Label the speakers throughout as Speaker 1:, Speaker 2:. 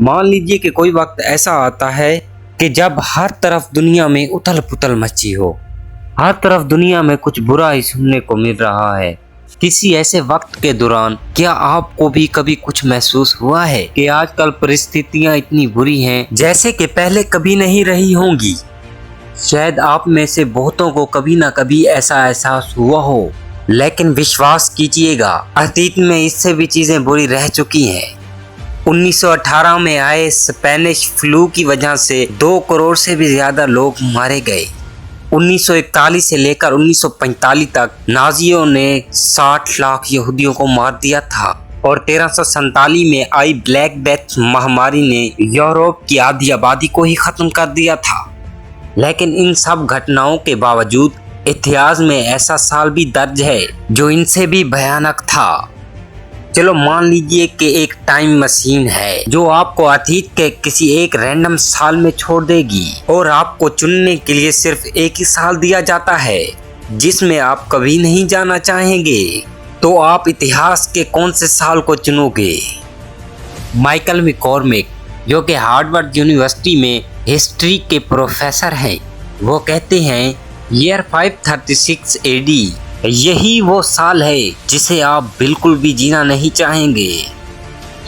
Speaker 1: मान लीजिए कि कोई वक्त ऐसा आता है कि जब हर तरफ दुनिया में उथल पुथल मची हो, हर तरफ दुनिया में कुछ बुरा ही सुनने को मिल रहा है। किसी ऐसे वक्त के दौरान क्या आपको भी कभी कुछ महसूस हुआ है कि आजकल परिस्थितियां इतनी बुरी हैं जैसे कि पहले कभी नहीं रही होंगी? शायद आप में से बहुतों को कभी ना कभी ऐसा एहसास हुआ हो, लेकिन विश्वास कीजिएगा, अतीत में इससे भी चीजें बुरी रह चुकी हैं। 1918 में आए स्पेनिश फ्लू की वजह से 2 करोड़ से भी ज्यादा लोग मारे गए। 1941 से लेकर 1945 तक नाजियों ने 60 लाख यहूदियों को मार दिया था और 1347 में आई ब्लैक डेथ महामारी ने यूरोप की आधी आबादी को ही खत्म कर दिया था। लेकिन इन सब घटनाओं के बावजूद इतिहास में ऐसा साल भी दर्ज है जो इनसे भी भयानक था। चलो मान लीजिए कि एक टाइम मशीन है जो आपको अतीत के किसी एक रैंडम साल में छोड़ देगी और आपको चुनने के लिए सिर्फ एक ही साल दिया जाता है जिसमें आप कभी नहीं जाना चाहेंगे। तो आप इतिहास के कौन से साल को चुनोगे? माइकल मैककॉर्मिक, जो कि हार्वर्ड यूनिवर्सिटी में हिस्ट्री के प्रोफेसर हैं, वो कहते हैं ईयर 536 एडी यही वो साल है जिसे आप बिल्कुल भी जीना नहीं चाहेंगे।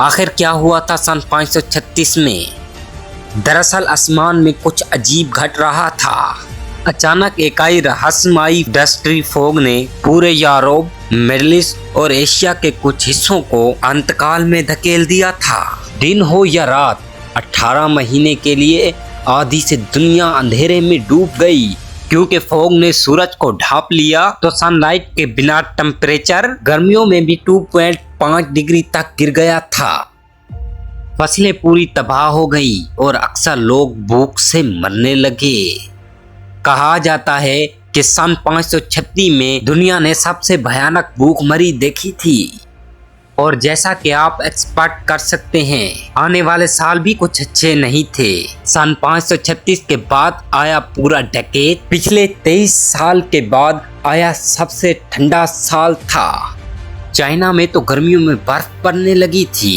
Speaker 1: आखिर क्या हुआ था सन 536 में? दरअसल आसमान में कुछ अजीब घट रहा था। अचानक एकाई रहस्यमयी डस्टी फॉग ने पूरे यूरोप, मिडिल ईस्ट और एशिया के कुछ हिस्सों को अंतकाल में धकेल दिया था। दिन हो या रात, 18 महीने के लिए आधी से दुनिया अंधेरे में डूब गई। क्योंकि फॉग ने सूरज को ढांप लिया तो सनलाइट के बिना टेम्परेचर गर्मियों में भी 2.5 डिग्री तक गिर गया था। फसलें पूरी तबाह हो गई और अक्सर लोग भूख से मरने लगे। कहा जाता है कि सन 536 में दुनिया ने सबसे भयानक भूखमरी देखी थी। और जैसा कि आप एक्सपेक्ट कर सकते हैं, आने वाले साल भी कुछ अच्छे नहीं थे। सन 536 के बाद आया पूरा डेकेड। पिछले 23 साल के बाद आया सबसे ठंडा साल था। चाइना में तो गर्मियों में बर्फ पड़ने लगी थी।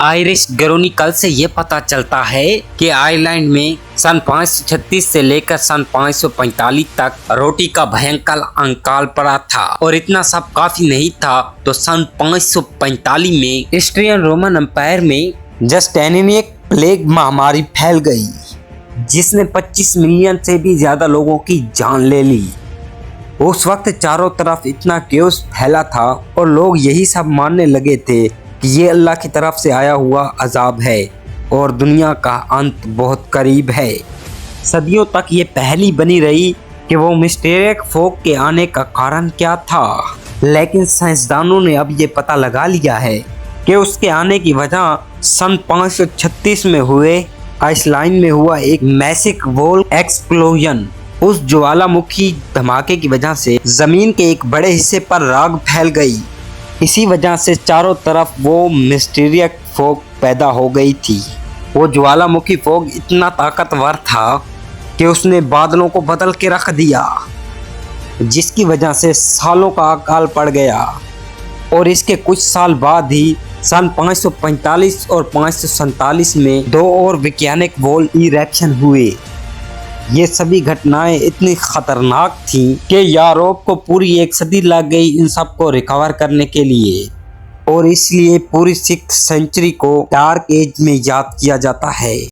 Speaker 1: आयरिश क्रोनिकल से ये पता चलता है कि आयरलैंड में सन 536 से लेकर सन 545 तक रोटी का भयंकर अकाल पड़ा था। और इतना सब काफी नहीं था तो सन 545 में ईस्टर्न रोमन एम्पायर में जस्टिनियन प्लेग महामारी फैल गई जिसने 25 मिलियन से भी ज्यादा लोगों की जान ले ली। उस वक्त चारों तरफ इतना केओस फैला था और लोग यही सब मानने लगे थे कि ये अल्लाह की तरफ से आया हुआ अजाब है और दुनिया का अंत बहुत करीब है। सदियों तक ये पहेली बनी रही कि वो मिस्टीरियस फॉग के आने का कारण क्या था। लेकिन साइंसदानों ने अब ये पता लगा लिया है कि उसके आने की वजह सन 536 में हुए आइसलैंड में हुआ एक मैसिव वोल एक्सप्लोजन। उस ज्वालामुखी धमाके की वजह से जमीन के एक बड़े हिस्से पर राख फैल गई। इसी वजह से चारों तरफ वो मिस्टीरियस फॉग पैदा हो गई थी। वो ज्वालामुखी फॉग इतना ताकतवर था कि उसने बादलों को बदल के रख दिया, जिसकी वजह से सालों का अकाल पड़ गया। और इसके कुछ साल बाद ही सन 545 और 547 में 2 और वैज्ञानिक वोल इरेक्शन हुए। ये सभी घटनाएं इतनी खतरनाक थीं कि यूरोप को पूरी 1 सदी लग गई इन सब को रिकवर करने के लिए। और इसलिए पूरी 6th सेंचुरी को डार्क एज में याद किया जाता है।